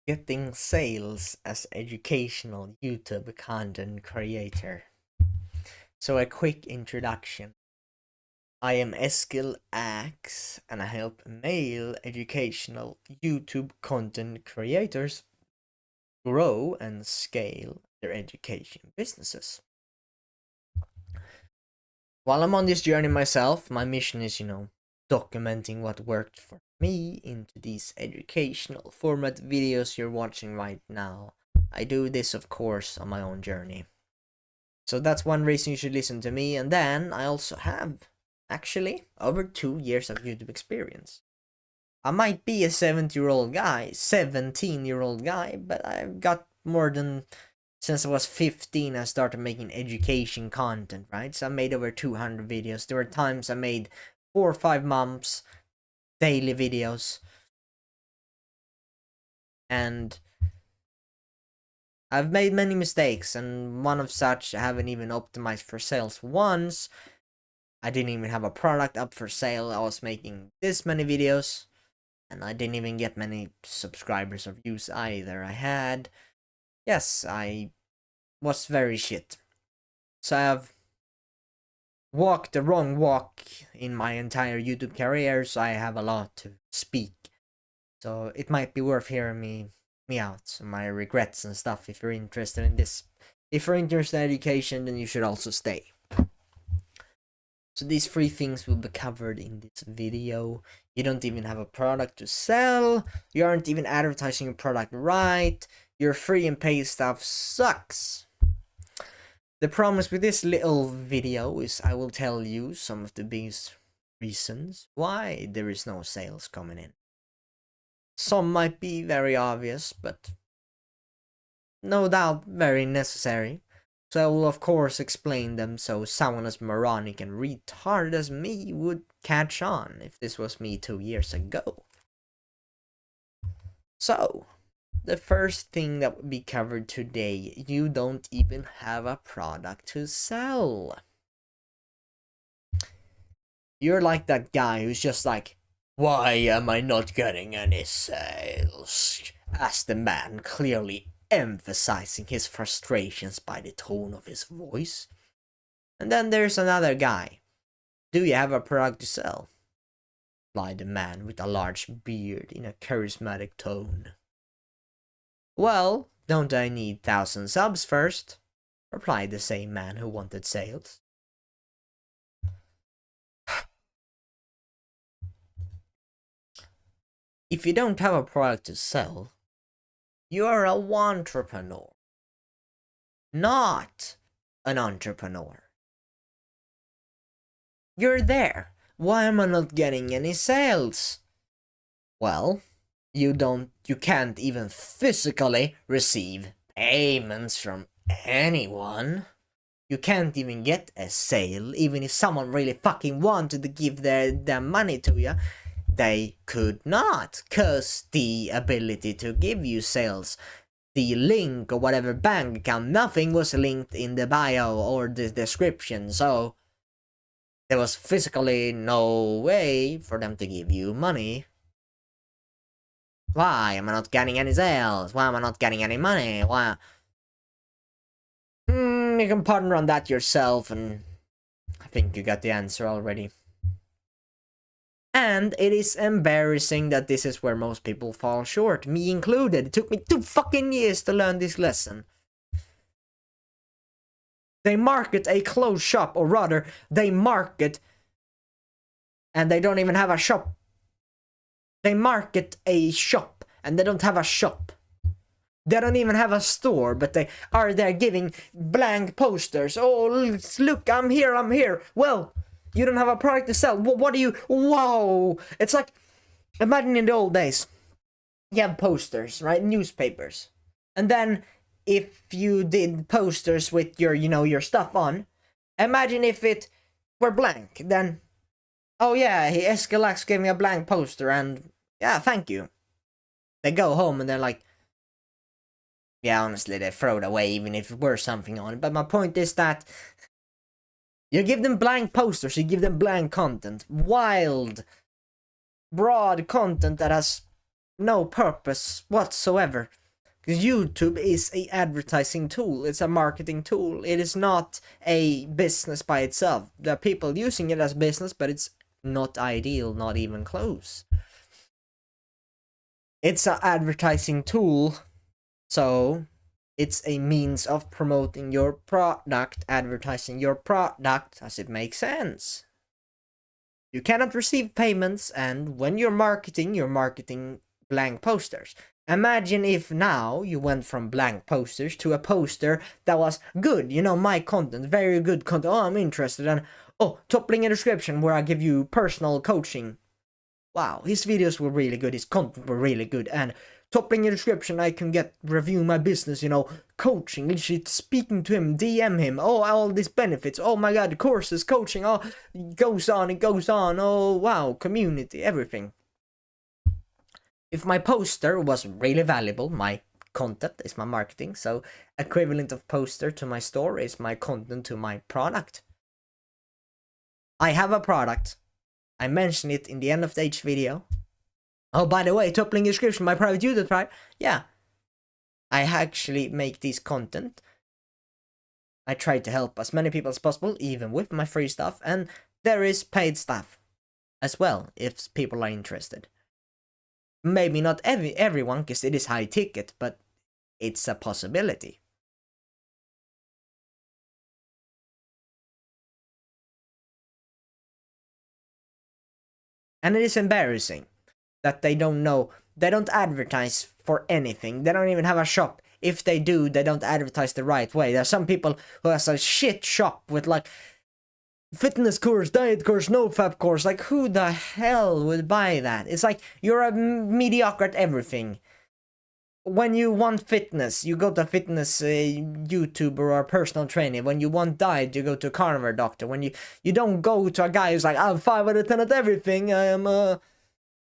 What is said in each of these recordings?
Getting sales as educational YouTube content creator. So a quick introduction. I am Eskil Axe and I help male educational YouTube content creators grow and scale their education businesses. While I'm on this journey myself, my mission is, documenting what worked for me into these educational format videos you're watching right now. I do this, of course, on my own journey. So that's one reason you should listen to me. And then I also have, actually, over 2 years of YouTube experience. I might be a 17-year-old guy, but I've got more than, since I was 15, I started making education content, right? So I made over 200 videos. There were times I made 4 or 5 months daily videos. And I've made many mistakes, and one of such, I haven't even optimized for sales once. I didn't even have a product up for sale. I was making this many videos, and I didn't even get many subscribers or views either. I was very shit. So I have walked the wrong walk in my entire YouTube career, so I have a lot to speak. So it might be worth hearing me out, my regrets and stuff, if you're interested in this. If you're interested in education, then you should also stay. So these 3 things will be covered in this video. You don't even have a product to sell. You aren't even advertising your product right. Your free and paid stuff sucks. The promise with this little video is I will tell you some of the biggest reasons why there is no sales coming in. Some might be very obvious, but no doubt very necessary. So I will of course explain them so someone as moronic and retarded as me would catch on if this was me 2 years ago. So, the first thing that will be covered today, you don't even have a product to sell. You're like that guy who's just like, why am I not getting any sales? Asked the man, clearly emphasizing his frustrations by the tone of his voice. And then there's another guy. Do you have a product to sell? Replied the man with a large beard in a charismatic tone. Well, don't I need 1,000 subs first? Replied the same man who wanted sales. If you don't have a product to sell, you're a wantrepreneur, not an entrepreneur. You're there. Why am I not getting any sales? Well, you can't even physically receive payments from anyone. You can't even get a sale, even if someone really fucking wanted to give their money to you. They could not, cause the ability to give you sales, the link or whatever bank account, nothing was linked in the bio or the description, so there was physically no way for them to give you money. Why am I not getting any sales? Why am I not getting any money? Why? You can ponder on that yourself, and I think you got the answer already. And it is embarrassing that this is where most people fall short, me included. It took me 2 fucking years to learn this lesson. They market a closed shop, or rather, they market and they don't even have a shop. They market a shop and they don't have a shop. They don't even have a store, but they are there giving blank posters. Oh, look, I'm here. Well, you don't have a product to sell. What do you... Whoa! It's like, imagine in the old days, you have posters, right? Newspapers. And then, if you did posters with your stuff on, imagine if it were blank. Then, oh yeah, Eskil gave me a blank poster, and yeah, thank you. They go home and they're like, yeah, honestly, they throw it away even if it were something on it. But my point is that you give them blank posters, you give them blank content. Wild, broad content that has no purpose whatsoever. Because YouTube is a advertising tool, it's a marketing tool. It is not a business by itself. There are people using it as business, but it's not ideal, not even close. It's an advertising tool, so it's a means of promoting your product, advertising your product. Does it make sense? You cannot receive payments, and when you're marketing blank posters. Imagine if now you went from blank posters to a poster that was good, you know, my content, very good content. Oh, I'm interested, and oh, top link in the description where I give you personal coaching. Wow, his videos were really good, his content were really good, and top link in the description I can get review my business, you know, coaching, literally speaking to him, DM him, oh, all these benefits, oh my god, courses, coaching, oh, it goes on, oh wow, community, everything. If my poster was really valuable, my content is my marketing, so equivalent of poster to my store is my content to my product. I have a product. I mention it in the end of each video. Oh, by the way, top link in description, my private YouTube tribe. Yeah. I actually make this content. I try to help as many people as possible, even with my free stuff, and there is paid stuff as well, if people are interested. Maybe not everyone, because it is high ticket, but it's a possibility. And it is embarrassing that they don't know, they don't advertise for anything, they don't even have a shop. If they do, they don't advertise the right way. There are some people who has a shit shop with like fitness course, diet course, no fab course. Like, who the hell would buy that? It's like you're a mediocre at everything. When you want fitness, you go to a fitness YouTuber or a personal trainer. When you want diet, you go to a carnivore doctor. When you don't go to a guy who's like, I'm 5 out of 10 at everything. I am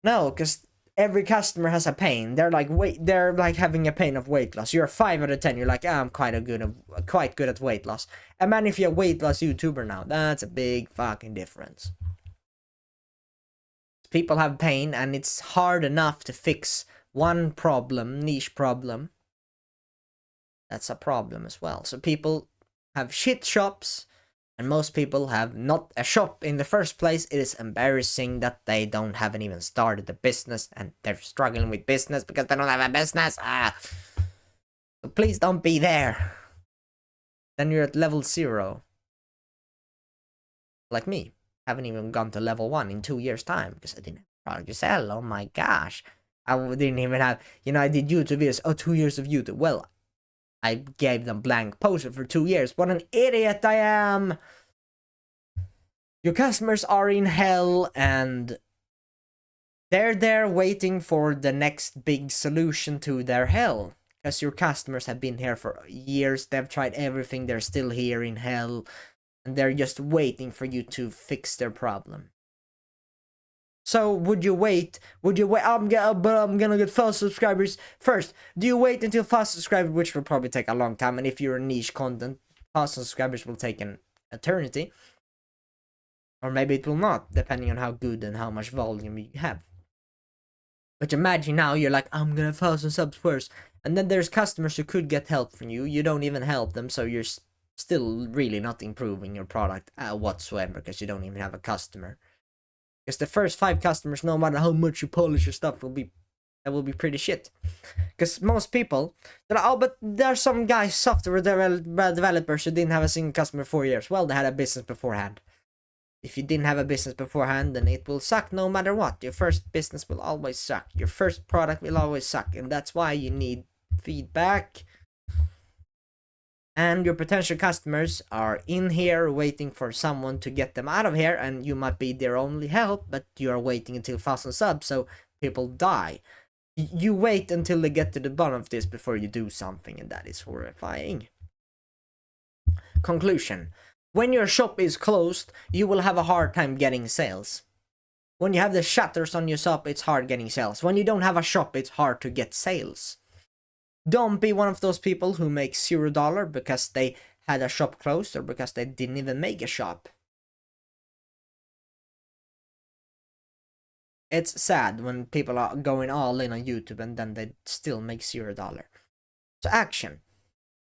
no, because every customer has a pain. They're like having a pain of weight loss. You're 5 out of 10. You're like, I'm quite good at weight loss. And man, if you're a weight loss YouTuber now, that's a big fucking difference. People have pain, and it's hard enough to fix one problem, niche problem. That's a problem as well. So people have shit shops, and most people have not a shop in the first place. It is embarrassing that they haven't even started a business, and they're struggling with business because they don't have a business. So please don't be there. Then you're at level 0. Like me. Haven't even gone to level 1 in 2 years time because I didn't have a product to sell. Oh my gosh. I didn't even have, I did YouTube videos. Oh, 2 years of YouTube. Well, I gave them blank poster for 2 years. What an idiot I am! Your customers are in hell, and they're there waiting for the next big solution to their hell. Because your customers have been here for years. They've tried everything. They're still here in hell. And they're just waiting for you to fix their problem. So would you wait? I'm gonna get 1,000 subscribers first. Do you wait until 1,000 subscribers, which will probably take a long time, and if you're a niche content, 1,000 subscribers will take an eternity. Or maybe it will not, depending on how good and how much volume you have. But imagine now you're like, I'm gonna 1,000 subs first, and then there's customers who could get help from you. You don't even help them, so you're still really not improving your product whatsoever, because you don't even have a customer. Because the first 5 customers, no matter how much you polish your stuff, will be pretty shit. Because most people, they're like, oh, but there's some guys, software developers who didn't have a single customer for 4 years. Well, they had a business beforehand. If you didn't have a business beforehand, then it will suck no matter what. Your first business will always suck. Your first product will always suck. And that's why you need feedback. And your potential customers are in here waiting for someone to get them out of here, and you might be their only help, but you are waiting until 1,000 subs, so people die. You wait until they get to the bottom of this before you do something, and that is horrifying. Conclusion. When your shop is closed, you will have a hard time getting sales. When you have the shutters on your shop, it's hard getting sales. When you don't have a shop, it's hard to get sales. Don't be one of those people who make $0 because they had a shop closed or because they didn't even make a shop. It's sad when people are going all in on YouTube and then they still make $0. So action.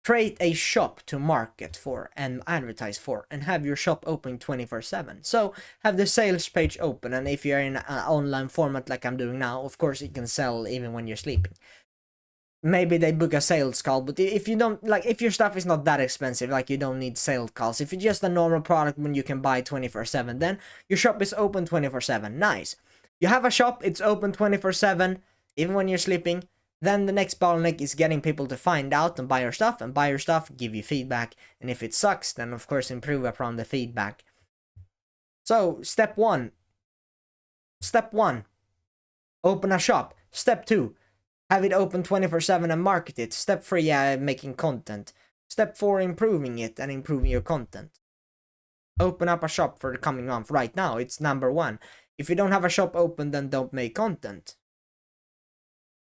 Create a shop to market for and advertise for, and have your shop open 24/7. So have the sales page open, and if you're in an online format like I'm doing now, of course you can sell even when you're sleeping. Maybe they book a sales call, but if you don't, like, if your stuff is not that expensive, like, you don't need sales calls, if it's just a normal product when you can buy 24/7, then your shop is open 24/7. Nice. You have a shop, it's open 24/7, even when you're sleeping. Then the next bottleneck is getting people to find out and buy your stuff, give you feedback, and if it sucks, then of course improve upon the feedback. So, step one, open a shop. Step 2, have it open 24/7 and market it. Step 3, making content. Step 4, improving it and improving your content. Open up a shop for the coming month. Right now, it's number 1. If you don't have a shop open, then don't make content.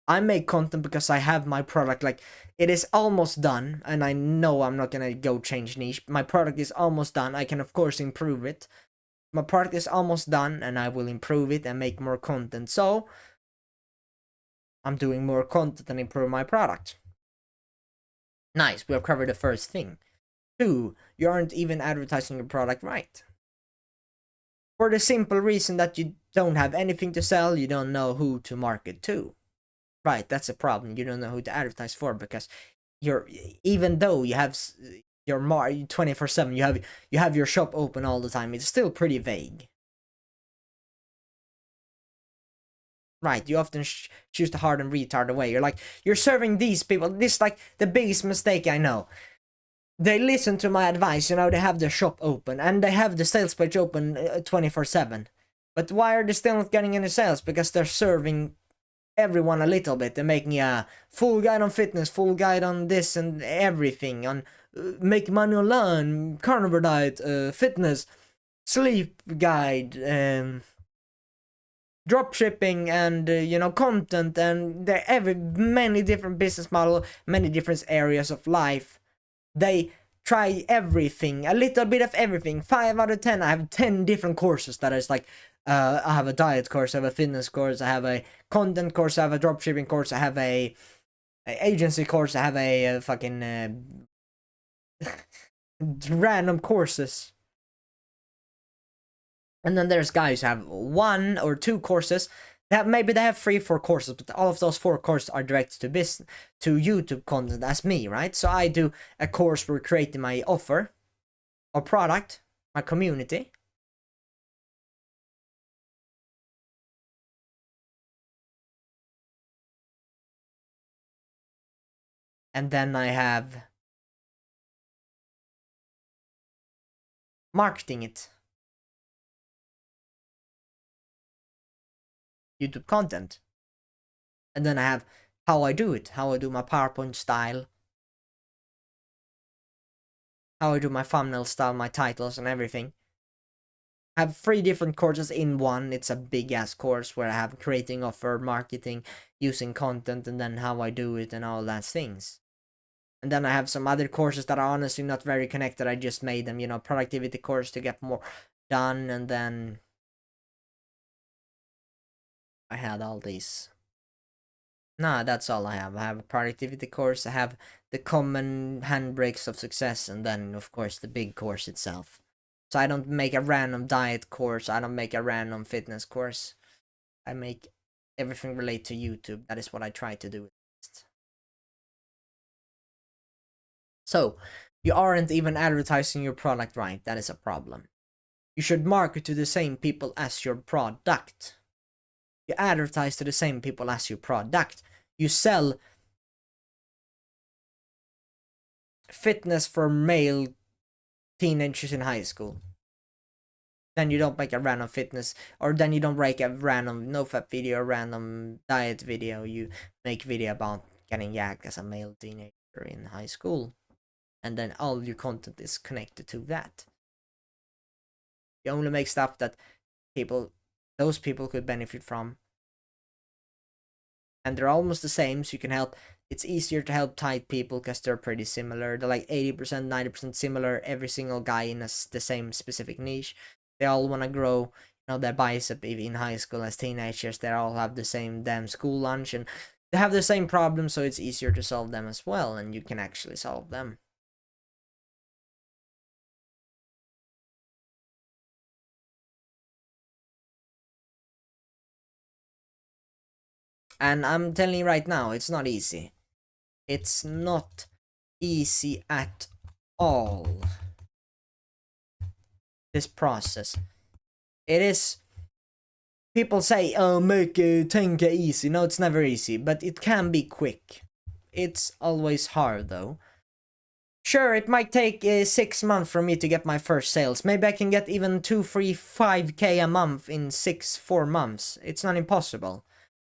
I make content because I have my product, like, it is almost done, and I know I'm not gonna go change niche. My product is almost done. I can of course improve it. My product is almost done, and I will improve it and make more content. So I'm doing more content and improve my product. Nice, we have covered the first thing. 2, you aren't even advertising your product right. For the simple reason that you don't have anything to sell, you don't know who to market to. Right, that's a problem. You don't know who to advertise for, because even though you have your 24/7, you have your shop open all the time, it's still pretty vague. Right, you often choose the hard and retard way. You're serving these people. This is like the biggest mistake I know. They listen to my advice, they have their shop open and they have the sales page open 24/7. But why are they still not getting any sales? Because they're serving everyone a little bit. They're making a full guide on fitness, full guide on this and everything, on make money online, carnivore diet, fitness, sleep guide, drop shipping, and content, and many different business model, many different areas of life. They try everything, a little bit of everything. 5 out of 10. I have 10 different courses that is like, I have a diet course, I have a fitness course, I have a content course, I have a dropshipping course, I have a agency course, I have a fucking random courses. And then there's guys who have 1 or 2 courses. Maybe they have 3, 4 courses, but all of those 4 courses are directed to business, to YouTube content as me, right? So I do a course for creating my offer or product, my community. And then I have marketing it. YouTube content. And then I have how I do it, how I do my PowerPoint style, how I do my thumbnail style, my titles and everything. I have 3 different courses in one. It's a big ass course where I have creating offer, marketing, using content, and then how I do it and all that things. And then I have some other courses that are honestly not very connected. I just made them, productivity course to get more done, and then I had all these. Nah, that's all I have. I have a productivity course, I have the common handbrakes of success, and then of course the big course itself. So I don't make a random diet course, I don't make a random fitness course. I make everything relate to YouTube. That is what I try to do. So, you aren't even advertising your product right. That is a problem. You should market to the same people as your product. You advertise to the same people as your product. You sell fitness for male teenagers in high school. Then you don't make a random fitness, or then you don't make a random no-fap video, random diet video. You make video about getting yacked as a male teenager in high school. And then all your content is connected to that. You only make stuff that those people could benefit from. And they're almost the same, so you can help. It's easier to help tight people because they're pretty similar. They're like 80%, 90% similar. Every single guy in the same specific niche. They all want to grow. know, their bicep in high school as teenagers. They all have the same damn school lunch, and they have the same problem, so it's easier to solve them as well, and you can actually solve them. And I'm telling you right now, it's not easy. It's not easy at all. This process. It is. People say, oh, make 10K easy. No, it's never easy, but it can be quick. It's always hard though. Sure, it might take 6 months for me to get my first sales. Maybe I can get even 2, 3, 5K a month in 4 months. It's not impossible.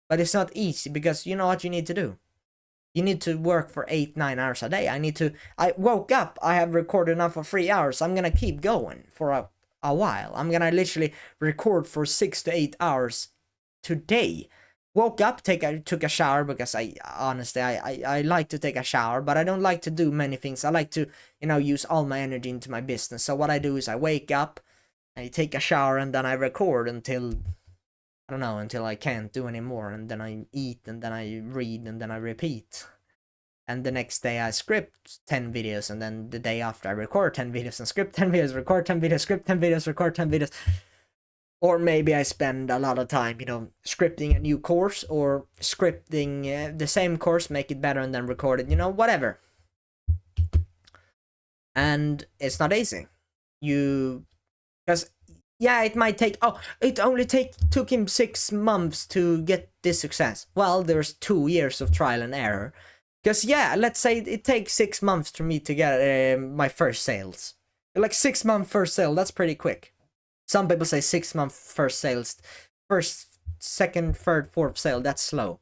But it's not easy, because you know what you need to do. You need to work for 8, 9 hours a day. I woke up, I have recorded enough for 3 hours. I'm gonna keep going for a while. I'm gonna literally record for 6 to 8 hours today. Woke up, took a shower, because I honestly like to take a shower, but I don't like to do many things. I like to, use all my energy into my business. So what I do is I wake up, I take a shower, and then I record until until I can't do anymore, and then I eat, and then I read, and then I repeat. And the next day I script 10 videos, and then the day after I record 10 videos and script 10 videos, record 10 videos, script 10 videos, record 10 videos. Or maybe I spend a lot of time, scripting a new course, or scripting the same course, make it better, and then record it, whatever. And it's not easy. Because yeah, it might take, it only took him 6 months to get this success. Well, there's 2 years of trial and error. Because yeah, let's say it takes 6 months for me to get my first sales. Like 6 month first sale, that's pretty quick. Some people say 6 month first sales, first, second, third, fourth sale, that's slow.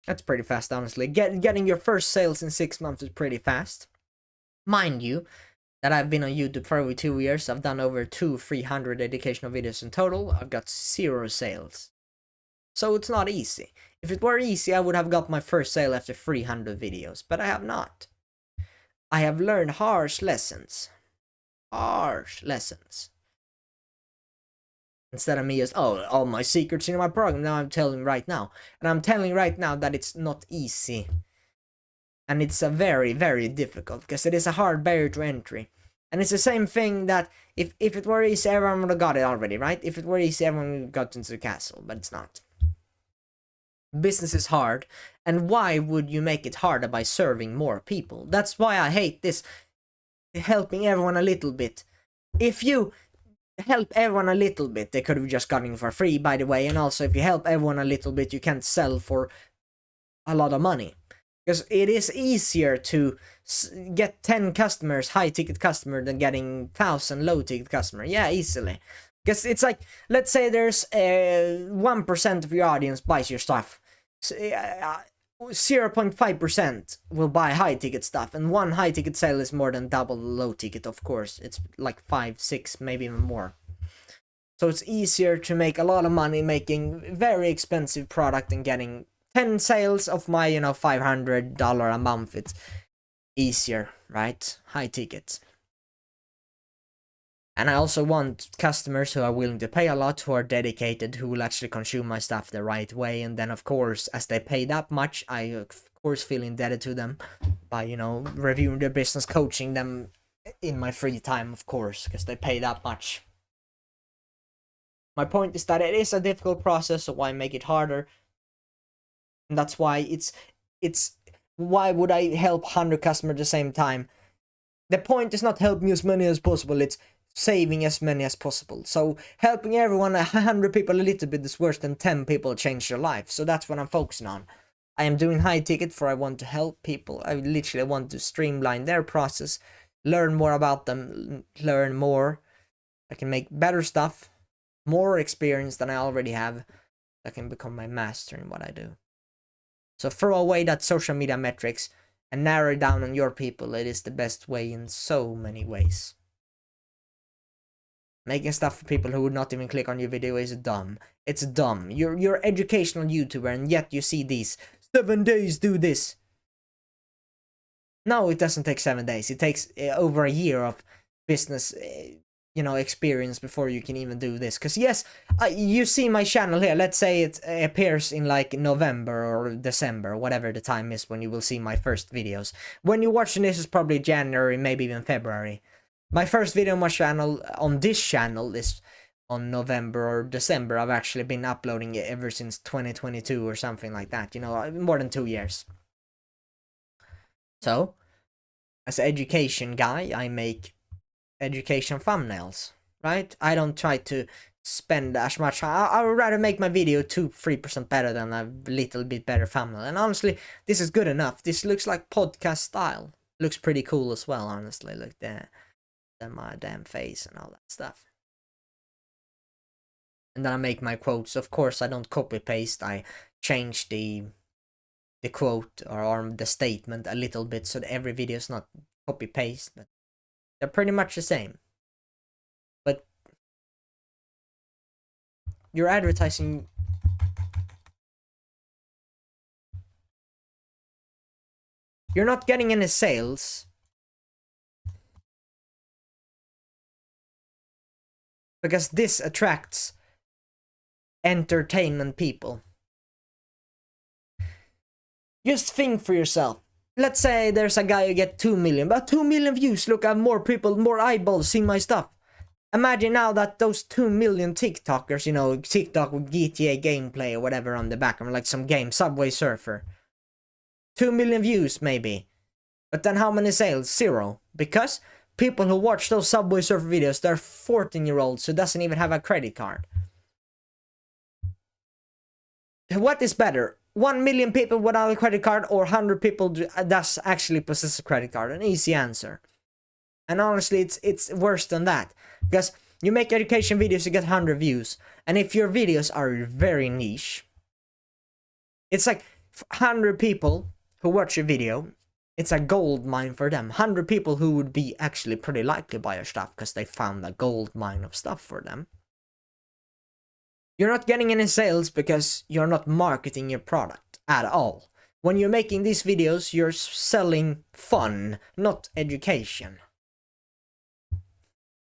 That's pretty fast, honestly. Getting your first sales in 6 months is pretty fast. Mind you, that I've been on YouTube for over 2 years. I've done over 300 educational videos in total. I've got 0 sales. So it's not easy. If it were easy, I would have got my first sale after 300 videos, but I have not. I have learned harsh lessons. Harsh lessons. Instead of me just, all my secrets in my program. Now I'm telling right now. And I'm telling right now that it's not easy. And it's a very, very difficult, because it is a hard barrier to entry. And it's the same thing that if it were easy, everyone would have got it already, right? If it were easy, everyone would have got into the castle, but it's not. Business is hard, and why would you make it harder by serving more people? That's why I hate this helping everyone a little bit. If you help everyone a little bit, they could have just gotten it for free, by the way, and also if you help everyone a little bit, you can't sell for a lot of money. Because it is easier to get 10 customers, high-ticket customer, than getting 1,000 low-ticket customer. Yeah, easily. Because it's like, let's say there's 1% of your audience buys your stuff. 0.5% will buy high-ticket stuff, and one high-ticket sale is more than double low-ticket, of course. It's like 5, 6, maybe even more. So it's easier to make a lot of money making very expensive product and getting 10 sales of my, $500 a month. It's easier, right? High tickets. And I also want customers who are willing to pay a lot, who are dedicated, who will actually consume my stuff the right way. And then, of course, as they pay that much, I, of course, feel indebted to them by, reviewing their business, coaching them in my free time, of course, because they pay that much. My point is that it is a difficult process, so why make it harder? And that's why it's why would I help 100 customers at the same time? The point is not helping as many as possible, it's saving as many as possible. So helping everyone, 100 people a little bit, is worse than 10 people change their life. So that's what I'm focusing on. I am doing high ticket for I want to help people. I literally want to streamline their process, learn more about them, learn more. I can make better stuff, more experience than I already have. I can become my master in what I do. So throw away that social media metrics and narrow down on your people. It is the best way in so many ways. Making stuff for people who would not even click on your video is dumb. It's dumb. You're educational YouTuber, and yet you see these 7 days do this. No, it doesn't take 7 days. It takes over a year of business experience before you can even do this. Because yes, you see my channel here, let's say it appears in like November or December, whatever the time is when you will see my first videos. When you're watching this, is probably January, maybe even February. My first video on my channel, on this channel, is on November or December. I've actually been uploading it ever since 2022 or something like that, more than 2 years. So, as an education guy, I make education thumbnails, right? I don't try to spend as much. I would rather make my video 2-3% better than a little bit better thumbnail. And honestly, this is good enough. This looks like podcast style. Looks pretty cool as well, honestly. Look there. Then my damn face and all that stuff. And then I make my quotes. Of course, I don't copy paste. I change the quote or the statement a little bit so that every video is not copy paste, but they're pretty much the same. But your advertising, you're not getting any sales because this attracts entertainment people. Just think for yourself. Let's say there's a guy who get 2 million, but 2 million views. Look, I have more people, more eyeballs seeing my stuff. Imagine now that those 2 million TikTokers, TikTok with GTA gameplay or whatever on the background, like some game, Subway Surfer. 2 million views maybe. But then how many sales? 0. Because people who watch those Subway Surfer videos, they're 14-year-olds who doesn't even have a credit card. What is better? 1 million people without a credit card or 100 people that actually possess a credit card? An easy answer. And honestly, it's worse than that. Because you make education videos, you get 100 views. And if your videos are very niche, it's like 100 people who watch your video, it's a gold mine for them. 100 people who would be actually pretty likely to buy your stuff because they found a gold mine of stuff for them. You're not getting any sales because you're not marketing your product at all. When you're making these videos, you're selling fun, not education.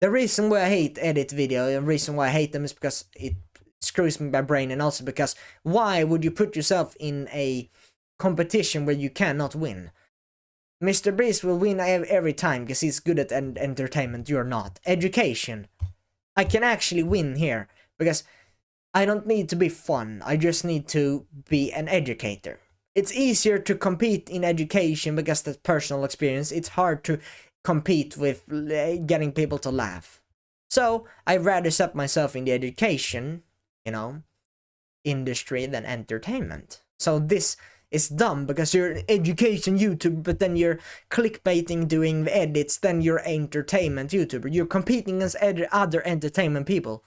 The reason why I hate edit video, the reason why I hate them is because it screws my brain, and also because why would you put yourself in a competition where you cannot win? Mr. Beast will win every time because he's good at entertainment, you're not. Education. I can actually win here because I don't need to be fun, I just need to be an educator. It's easier to compete in education because that's personal experience. It's hard to compete with getting people to laugh. So, I'd rather set myself in the education, industry than entertainment. So this is dumb because you're an education YouTuber, but then you're clickbaiting, doing edits, then you're entertainment YouTuber. You're competing against other entertainment people.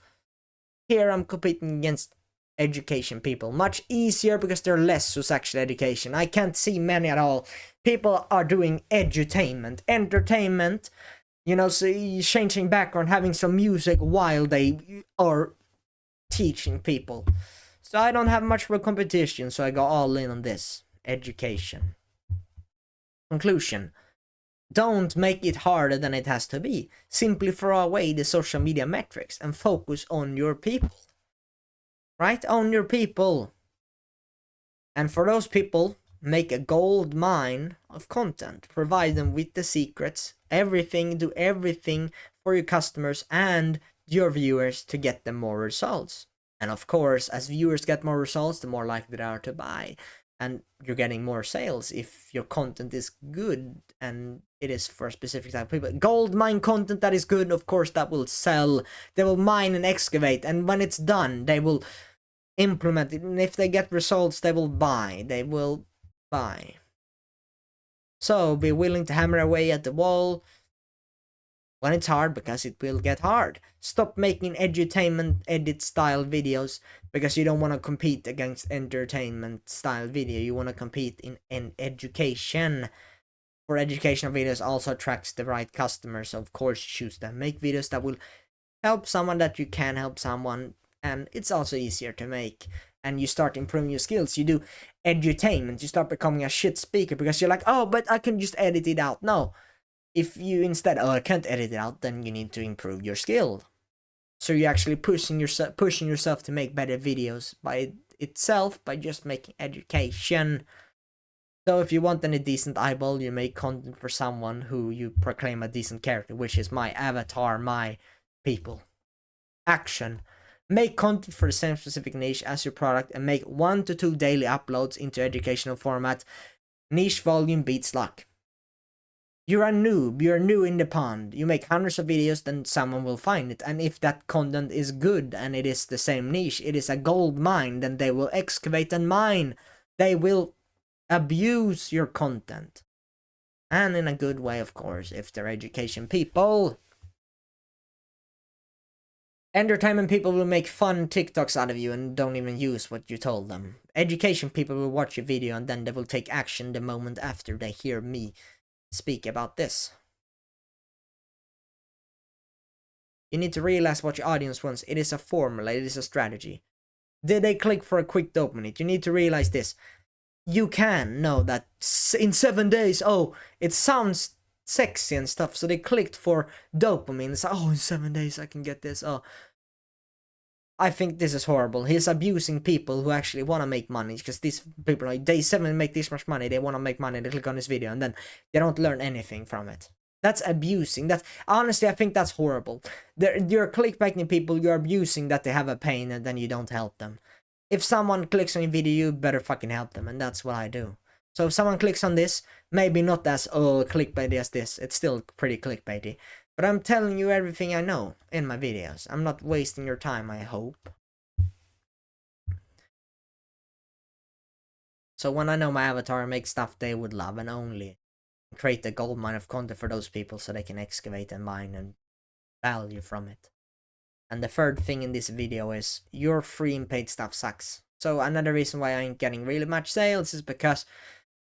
Here I'm competing against education people. Much easier because there are less who's actually education. I can't see many at all. People are doing edutainment. Entertainment, so changing background, having some music while they are teaching people. So I don't have much of a competition, so I go all in on this. Education. Conclusion. Don't make it harder than it has to be. Simply throw away the social media metrics and focus on your people. Right? On your people. And for those people, make a gold mine of content. Provide them with the secrets. Everything, do everything for your customers and your viewers to get them more results. And of course, as viewers get more results, the more likely they are to buy. And you're getting more sales if your content is good and it is for a specific type of people. Gold mine content that is good, of course, that will sell. They will mine and excavate, and when it's done, they will implement it. And if they get results, they will buy. They will buy. So be willing to hammer away at the wall when it's hard, because it will get hard. Stop making edutainment edit style videos because you don't want to compete against entertainment style video. You want to compete in education. For educational videos also attracts the right customers, so of course choose them. Make videos that will help someone that you can help someone, and it's also easier to make. And you start improving your skills. You do edutainment, you start becoming a shit speaker because you're like, oh, but I can just edit it out. No. If you instead, oh, I can't edit it out, then you need to improve your skill. So you're actually pushing yourself to make better videos by itself, by just making education. So if you want any decent eyeball, you make content for someone who you proclaim a decent character, which is my avatar, my people. Action. Make content for the same specific niche as your product and make 1 to 2 daily uploads into educational format. Niche volume beats luck. You're a noob, you're new in the pond. You make hundreds of videos, then someone will find it. And if that content is good and it is the same niche, it is a gold mine, then they will excavate and mine. They will abuse your content. And in a good way, of course, if they're education people. Entertainment people will make fun TikToks out of you and don't even use what you told them. Education people will watch your video and then they will take action the moment after they hear me speak about this. You need to realize what your audience wants. It is a formula, it is a strategy. Did they click for a quick dopamine hit? You need to realize this. You can know that in 7 days, oh, it sounds sexy and stuff, so they clicked for dopamine. It's like, oh, in 7 days I can get this. Oh, I think this is horrible. He's abusing people who actually want to make money, because these people like day 7 make this much money, they want to make money, they click on this video and then they don't learn anything from it. That's abusing. That's honestly, I think that's horrible. You're clickbaiting people, you're abusing that they have a pain and then you don't help them. If someone clicks on your video, you better fucking help them, and that's what I do. So if someone clicks on this, maybe not as, oh, clickbaity as this, it's still pretty clickbaity. But I'm telling you everything I know in my videos. I'm not wasting your time, I hope. So when I know my avatar, I make stuff they would love and only create a gold mine of content for those people so they can excavate and mine and value from it. And the third thing in this video is your free and paid stuff sucks. So another reason why I ain't getting really much sales is because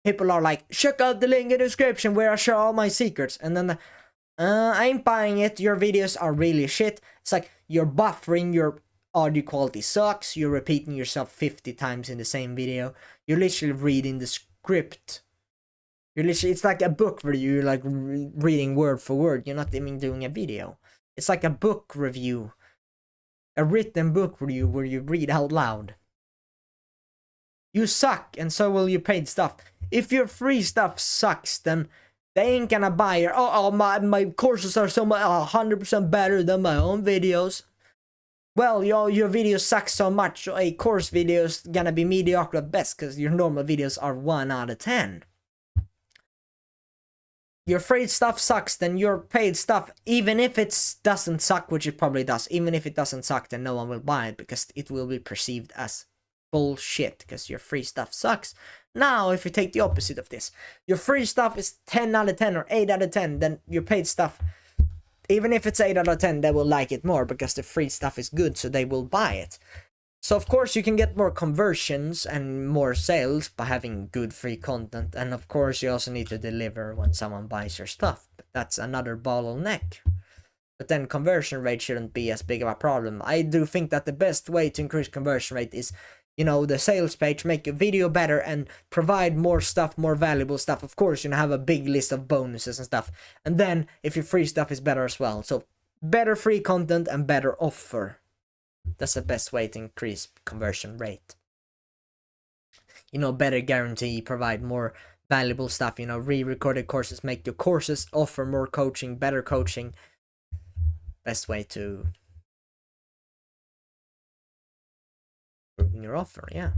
people are like, check out the link in the description where I share all my secrets. And then I ain't buying it. Your videos are really shit. It's like you're buffering, your audio quality sucks. You're repeating yourself 50 times in the same video. You're literally reading the script. It's like a book review. You're like reading word for word. You're not even doing a video. It's like a book review. A written book review where you read out loud. You suck, and so will your paid stuff. If your free stuff sucks, then they ain't gonna buy your, my courses are so much 100% better than my own videos. Well, your videos suck so much, so a course video is gonna be mediocre at best, because your normal videos are 1 out of 10. Your free stuff sucks, then your paid stuff, even if it doesn't suck, which it probably does, even if it doesn't suck, then no one will buy it, because it will be perceived as bullshit, because your free stuff sucks. Now, if you take the opposite of this, your free stuff is 10 out of 10 or 8 out of 10, then your paid stuff, even if it's 8 out of 10, they will like it more, because the free stuff is good, so they will buy it. So of course you can get more conversions and more sales by having good free content, and of course you also need to deliver when someone buys your stuff. But that's another bottleneck. But then conversion rate shouldn't be as big of a problem. I do think that the best way to increase conversion rate is, the sales page, make your video better and provide more stuff, more valuable stuff. Of course, have a big list of bonuses and stuff. And then if your free stuff is better as well. So better free content and better offer. That's the best way to increase conversion rate. Better guarantee, provide more valuable stuff, re-recorded courses, make your courses offer more coaching, better coaching. Best way to improve your offer, yeah.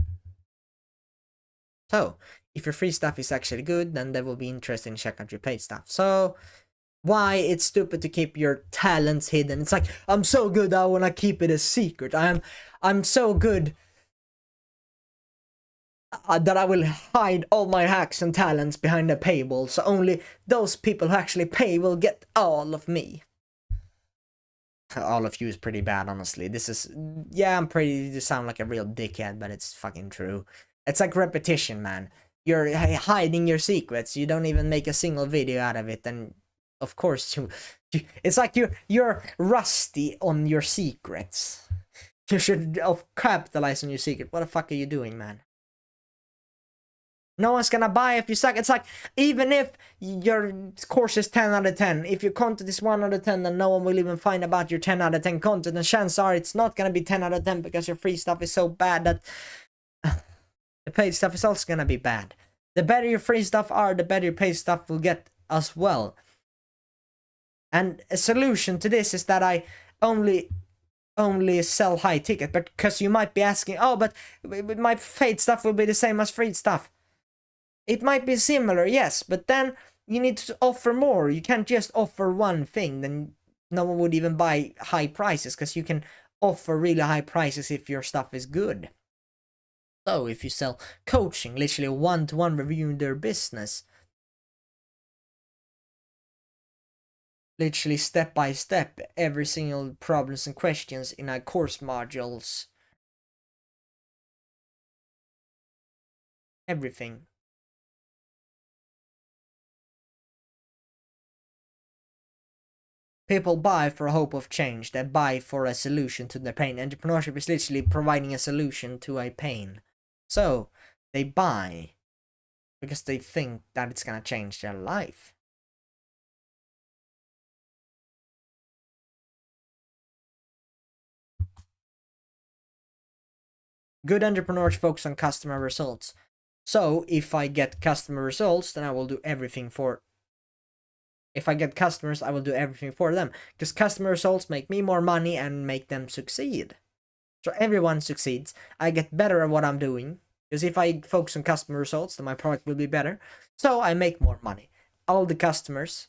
So, if your free stuff is actually good, then they will be interested in checking out your paid stuff. So, why it's stupid to keep your talents hidden. It's like, I'm so good, I want to keep it a secret. I'm so good that I will hide all my hacks and talents behind a paywall, so only those people who actually pay will get all of me. All of you is pretty bad, honestly. This is, you sound like a real dickhead, but it's fucking true. It's like repetition, man. You're hiding your secrets. You don't even make a single video out of it, and of course, it's like you're rusty on your secrets. You should capitalize on your secret. What the fuck are you doing, man? No one's gonna buy if you suck. It's like, even if your course is 10 out of 10, if your content is 1 out of 10, then no one will even find about your 10 out of 10 content. And chances are it's not gonna be 10 out of 10 because your free stuff is so bad that the paid stuff is also gonna be bad. The better your free stuff are, the better your paid stuff will get as well. And a solution to this is that I only sell high ticket, but because you might be asking, oh, but my paid stuff will be the same as free stuff. It might be similar, yes, but then you need to offer more. You can't just offer one thing, then no one would even buy high prices, because you can offer really high prices if your stuff is good. So if you sell coaching, literally one-to-one reviewing their business, literally step by step, every single problems and questions in our course modules, everything. People buy for a hope of change. They buy for a solution to their pain. Entrepreneurship is literally providing a solution to a pain. So they buy because they think that it's gonna change their life. Good entrepreneurs focus on customer results. So if I get customer results, then I will do everything for. If I get customers, I will do everything for them, because customer results make me more money and make them succeed. So everyone succeeds. I get better at what I'm doing, because if I focus on customer results, then my product will be better. So I make more money. All the customers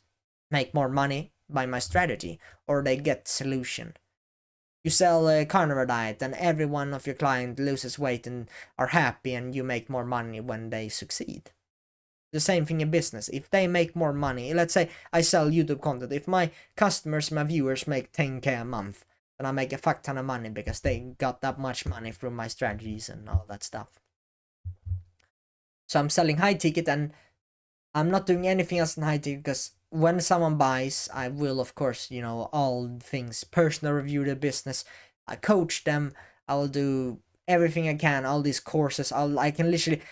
make more money by my strategy, or they get solution. You sell a carnivore diet, and every one of your clients loses weight and are happy, and you make more money when they succeed. The same thing in business. If they make more money, let's say I sell YouTube content. If my customers, my viewers make 10k a month, then I make a fuck ton of money because they got that much money from my strategies and all that stuff. So I'm selling high ticket, and I'm not doing anything else in high ticket, because when someone buys, I will, of course, all things personal review the business. I coach them. I will do everything I can, all these courses. They can literally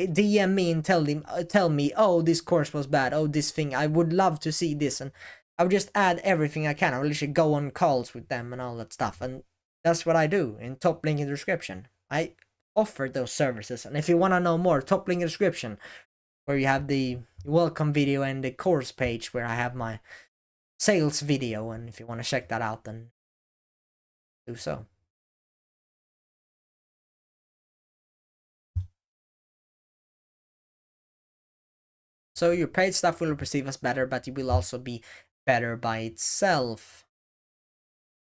DM me and tell me, oh, this course was bad. Oh, this thing, I would love to see this, and I would just add everything I can. I will literally go on calls with them and all that stuff, and that's what I do. In top link in the description, I offer those services, and if you want to know more, top link in the description, where you have the welcome video and the course page where I have my sales video, and if you want to check that out, then do so. So your paid stuff will perceive as better, but you will also be better by itself.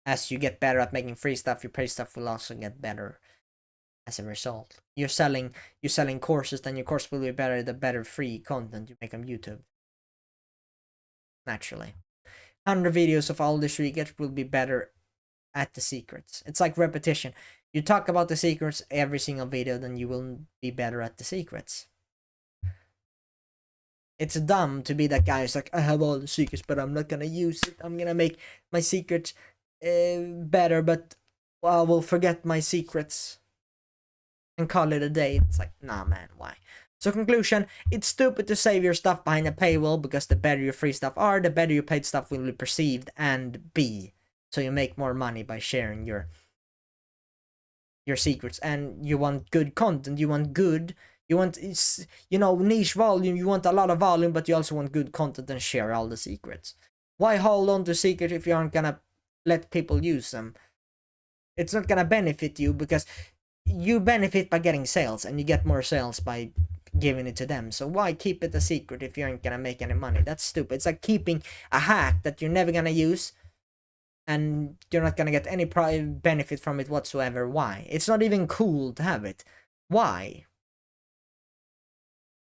As you get better at making free stuff, your paid stuff will also get better as a result. You're selling courses, then your course will be better the better free content you make on YouTube. Naturally. 100 videos of all the secrets will be better at the secrets. It's like repetition. You talk about the secrets every single video, then you will be better at the secrets. It's dumb to be that guy who's like, I have all the secrets, but I'm not gonna use it. I'm gonna make my secrets better, but I will forget my secrets and call it a day. It's like, nah, man, why? So conclusion, it's stupid to save your stuff behind a paywall, because the better your free stuff are, the better your paid stuff will be perceived and be. So you make more money by sharing your secrets. And you want good content, you want niche volume, you want a lot of volume, but you also want good content and share all the secrets. Why hold on to secrets if you aren't gonna let people use them? It's not gonna benefit you, because you benefit by getting sales, and you get more sales by giving it to them. So why keep it a secret if you aren't gonna make any money? That's stupid. It's like keeping a hack that you're never gonna use, and you're not gonna get any benefit from it whatsoever. Why? It's not even cool to have it. Why?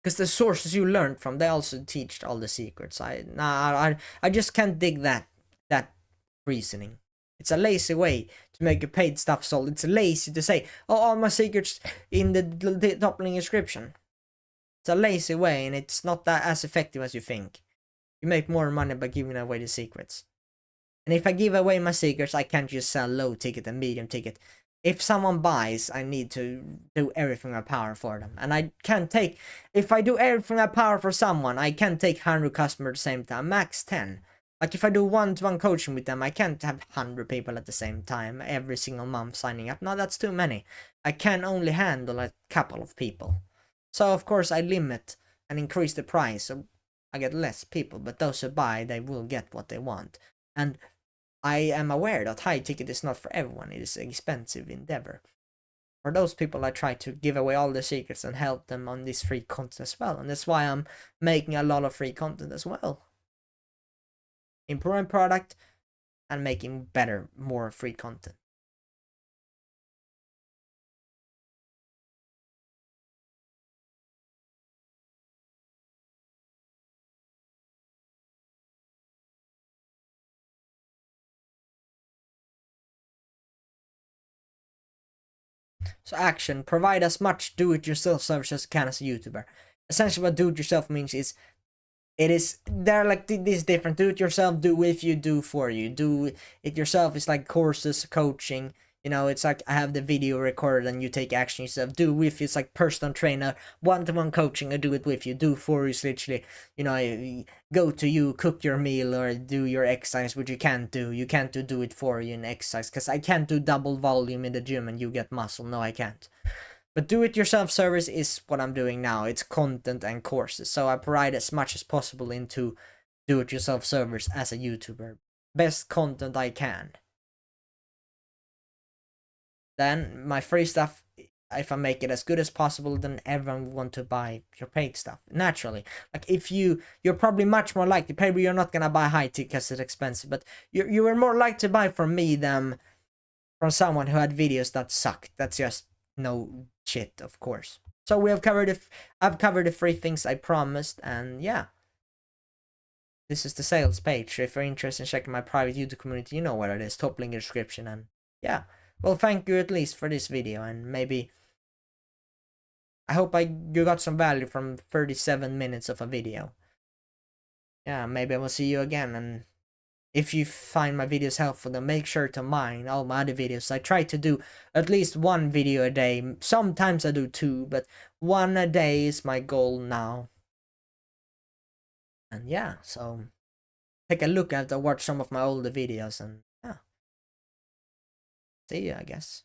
Because the sources you learned from, they also teach all the secrets. I just can't dig that reasoning. It's a lazy way to make your paid stuff sold. It's lazy to say, oh, all my secrets in the top link description. It's a lazy way, and it's not that as effective as you think. You make more money by giving away the secrets. And if I give away my secrets, I can't just sell low ticket and medium ticket. if someone buys, I need to do everything in my power for them. And I can't take, if I do everything in my power for someone, I can't take 100 customers at the same time, max 10. Like if I do one-to-one coaching with them, I can't have 100 people at the same time every single month signing up. No, that's too many. I can only handle a couple of people. So of course I limit and increase the price, so I get less people, but those who buy, they will get what they want. And I am aware that high ticket is not for everyone, it is an expensive endeavor. For those people, I try to give away all the secrets and help them on this free content as well, and that's why I'm making a lot of free content as well. Improving product and making better, more free content. So action, provide as much do-it-yourself service as you can as a YouTuber. Essentially what do-it-yourself means is it is they're like these different do it yourself, do with you, do for you. Do it yourself is like courses, coaching, you know, it's like I have the video recorded and you take action yourself. Do with you, it's like personal trainer, one-to-one coaching. I do it with you. Do for you is literally, you know, I go to you, cook your meal or do your exercise, which you can't do. You can't do it for you in exercise, because I can't do double volume in the gym and you get muscle. No, I can't. But do-it-yourself service is what I'm doing now. It's content and courses. So I provide as much as possible into do-it-yourself servers as a YouTuber. Best content I can. Then my free stuff, if I make it as good as possible, then everyone will want to buy your paid stuff. Naturally. Like if you're probably much more likely, maybe you're not gonna buy high ticket because it's expensive, but you were more likely to buy from me than from someone who had videos that sucked. That's just no shit, of course. So we have covered I've covered the 3 things I promised, and yeah. This is the sales page. If you're interested in checking my private YouTube community, you know where it is. Top link in the description, and yeah. Well, thank you at least for this video, and maybe I hope you got some value from 37 minutes of a video. Yeah, maybe I will see you again, and if you find my videos helpful, then make sure to mind all my other videos. I try to do at least 1 video a day. Sometimes I do 2, but 1 a day is my goal now. And yeah, so take a look at or watch some of my older videos, and yeah. See you, I guess.